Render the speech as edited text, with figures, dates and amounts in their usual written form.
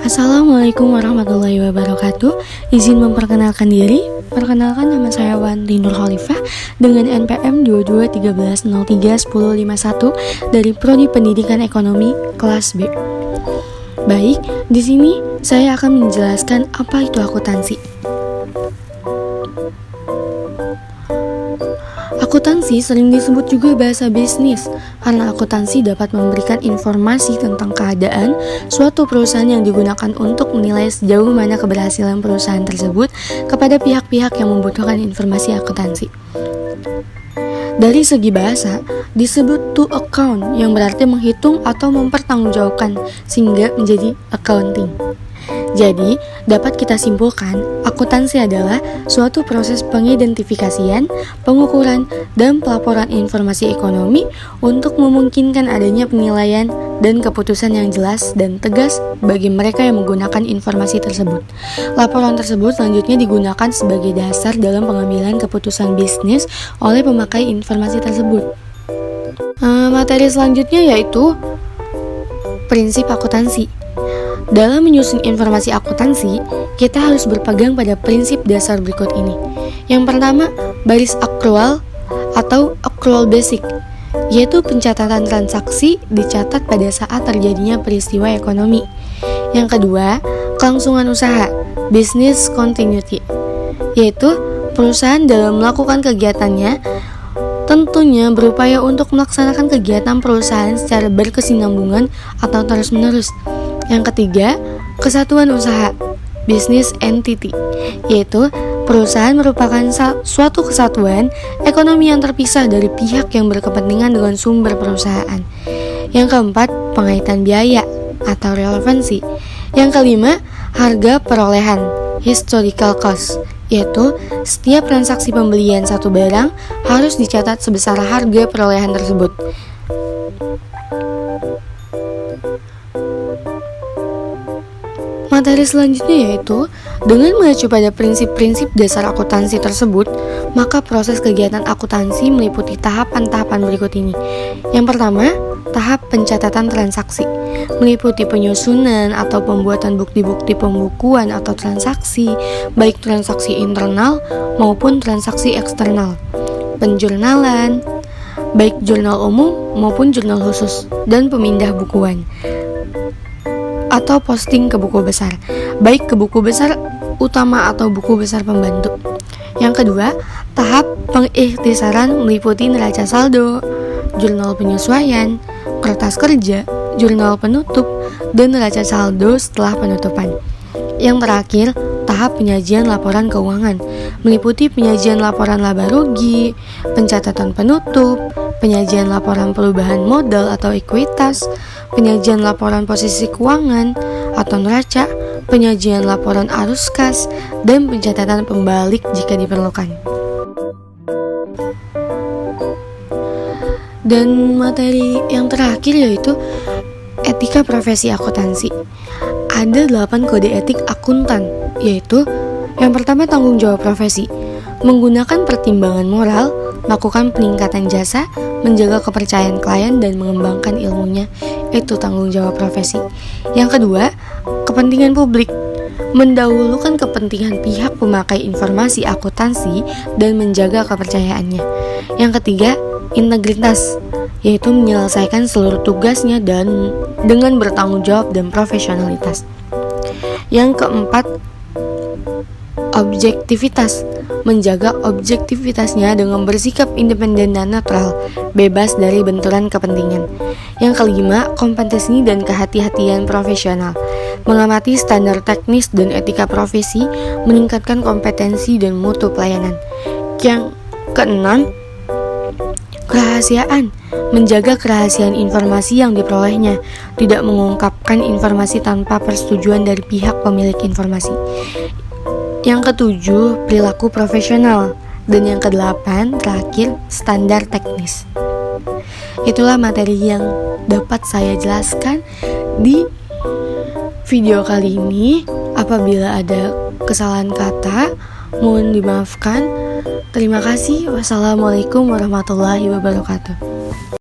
Assalamualaikum warahmatullahi wabarakatuh. Izin memperkenalkan diri. Perkenalkan, nama saya Wanti Nur Khalifah dengan NPM 2213031051 dari Prodi Pendidikan Ekonomi kelas B. Baik, di sini saya akan menjelaskan apa itu akuntansi. Akuntansi sering disebut juga bahasa bisnis karena akuntansi dapat memberikan informasi tentang keadaan suatu perusahaan yang digunakan untuk menilai sejauh mana keberhasilan perusahaan tersebut kepada pihak-pihak yang membutuhkan informasi akuntansi. Dari segi bahasa, disebut to account yang berarti menghitung atau mempertanggungjawabkan sehingga menjadi accounting. Jadi, dapat kita simpulkan, akuntansi adalah suatu proses pengidentifikasian, pengukuran, dan pelaporan informasi ekonomi untuk memungkinkan adanya penilaian dan keputusan yang jelas dan tegas bagi mereka yang menggunakan informasi tersebut. Laporan tersebut selanjutnya digunakan sebagai dasar dalam pengambilan keputusan bisnis oleh pemakai informasi tersebut. Materi selanjutnya yaitu prinsip akuntansi. Dalam menyusun informasi akuntansi, kita harus berpegang pada prinsip dasar berikut ini. Yang pertama, baris akrual atau accrual basic, yaitu pencatatan transaksi dicatat pada saat terjadinya peristiwa ekonomi. Yang kedua, kelangsungan usaha, business continuity, yaitu perusahaan dalam melakukan kegiatannya tentunya berupaya untuk melaksanakan kegiatan perusahaan secara berkesinambungan atau terus-menerus. Yang ketiga, kesatuan usaha, business entity, yaitu perusahaan merupakan suatu kesatuan ekonomi yang terpisah dari pihak yang berkepentingan dengan sumber perusahaan. Yang keempat, pengaitan biaya atau relevansi. Yang kelima, harga perolehan, historical cost, yaitu setiap transaksi pembelian satu barang harus dicatat sebesar harga perolehan tersebut. Materi selanjutnya yaitu, dengan mengacu pada prinsip-prinsip dasar akuntansi tersebut, maka proses kegiatan akuntansi meliputi tahapan-tahapan berikut ini. Yang pertama, tahap pencatatan transaksi, meliputi penyusunan atau pembuatan bukti-bukti pembukuan atau transaksi, baik transaksi internal maupun transaksi eksternal, penjurnalan, baik jurnal umum maupun jurnal khusus, dan pemindah bukuan atau posting ke buku besar, baik ke buku besar utama atau buku besar pembantu. Yang kedua, tahap pengikhtisaran meliputi neraca saldo, jurnal penyesuaian, kertas kerja, jurnal penutup, dan neraca saldo setelah penutupan. Yang terakhir, tahap penyajian laporan keuangan meliputi penyajian laporan laba rugi, pencatatan penutup, penyajian laporan perubahan modal atau ekuitas, penyajian laporan posisi keuangan atau neraca, penyajian laporan arus kas, dan pencatatan pembalik jika diperlukan. Dan materi yang terakhir yaitu etika profesi akuntansi. Ada 8 kode etik akuntan, yaitu yang pertama, tanggung jawab profesi, menggunakan pertimbangan moral, melakukan peningkatan jasa, menjaga kepercayaan klien dan mengembangkan ilmunya, itu tanggung jawab profesi. Yang kedua, kepentingan publik, mendahulukan kepentingan pihak pemakai informasi akuntansi dan menjaga kepercayaannya. Yang ketiga, integritas, yaitu menyelesaikan seluruh tugasnya dan dengan bertanggung jawab dan profesionalitas. Yang keempat, objektivitas, menjaga objektivitasnya dengan bersikap independen dan netral, bebas dari benturan kepentingan. Yang kelima, kompetensi dan kehati-hatian profesional, mengamati standar teknis dan etika profesi, meningkatkan kompetensi dan mutu pelayanan. Yang keenam, kerahasiaan, menjaga kerahasiaan informasi yang diperolehnya, tidak mengungkapkan informasi tanpa persetujuan dari pihak pemilik informasi. Yang ketujuh, perilaku profesional. Dan yang kedelapan, terakhir, standar teknis. Itulah materi yang dapat saya jelaskan di video kali ini. Apabila ada kesalahan kata, mohon dimaafkan. Terima kasih. Wassalamualaikum warahmatullahi wabarakatuh.